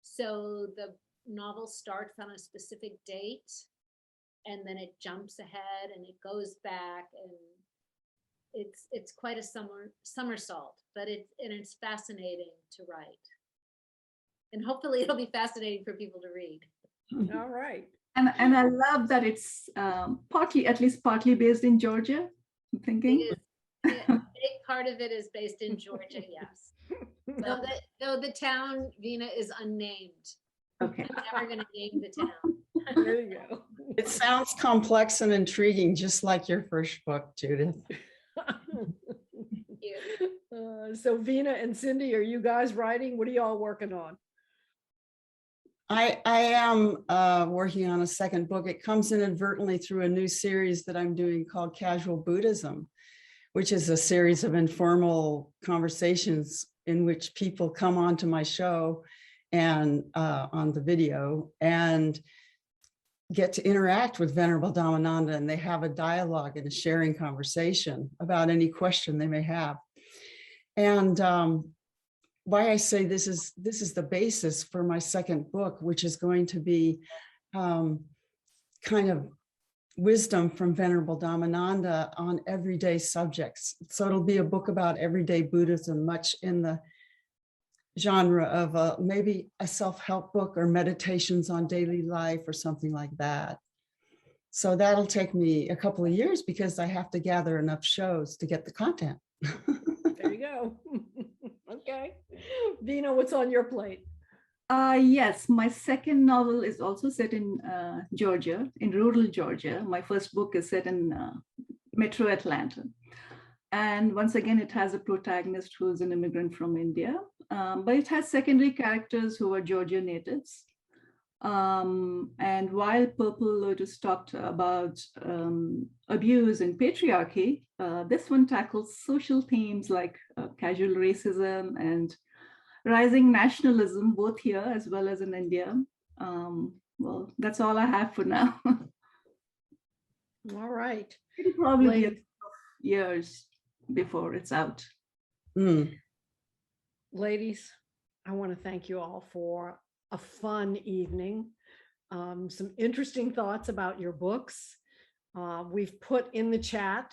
So the novel starts on a specific date and then it jumps ahead and it goes back, and it's quite a somersault, but it's fascinating to write. And hopefully it'll be fascinating for people to read. All right. And I love that it's at least partly based in Georgia, I'm thinking. It is, a big part of it is based in Georgia, yes. Though the town, Vina, is unnamed. Okay. I'm never going to name the town. There you go. It sounds complex and intriguing, just like your first book, Judith. Thank you. So Vina and Cindy, are you guys writing? What are y'all working on? I am working on a second book. It comes inadvertently through a new series that I'm doing called Casual Buddhism, which is a series of informal conversations in which people come onto my show and on the video and get to interact with Venerable Dhammananda, and they have a dialogue and a sharing conversation about any question they may have. And why I say this is the basis for my second book, which is going to be kind of wisdom from Venerable Dhammananda on everyday subjects. So it'll be a book about everyday Buddhism, much in the genre of maybe a self-help book or meditations on daily life or something like that. So that'll take me a couple of years because I have to gather enough shows to get the content. There you go. Okay. Vina, what's on your plate? Yes, my second novel is also set in Georgia, in rural Georgia. My first book is set in Metro Atlanta. And once again, it has a protagonist who's an immigrant from India, but it has secondary characters who are Georgia natives. And while Purple Lotus talked about abuse and patriarchy, this one tackles social themes like casual racism and rising nationalism, both here as well as in India. Well, that's all I have for now. All right. It'll probably be a Ladies. couple of years before it's out. Ladies, I want to thank you all for a fun evening. Some interesting thoughts about your books. We've put in the chat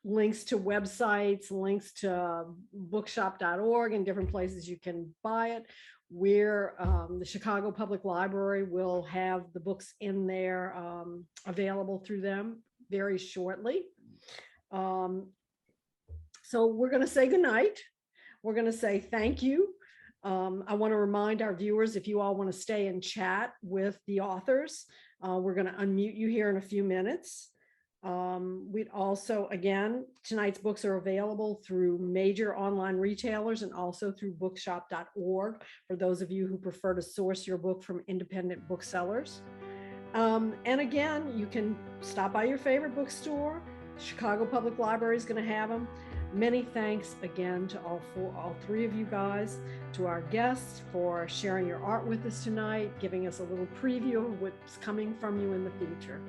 links to websites, links to bookshop.org and different places you can buy it. The Chicago Public Library will have the books in there available through them very shortly. So we're going to say goodnight. We're going to say thank you. I want to remind our viewers, if you all want to stay and chat with the authors, we're going to unmute you here in a few minutes. We'd also, again, tonight's books are available through major online retailers and also through bookshop.org for those of you who prefer to source your book from independent booksellers. And again, you can stop by your favorite bookstore. Chicago Public Library is going to have them. Many thanks again to all three of you guys, to our guests for sharing your art with us tonight, giving us a little preview of what's coming from you in the future.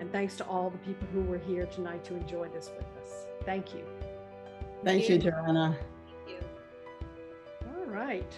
And thanks to all the people who were here tonight to enjoy this with us. Thank you. Thank you, Joanna. Thank you. All right.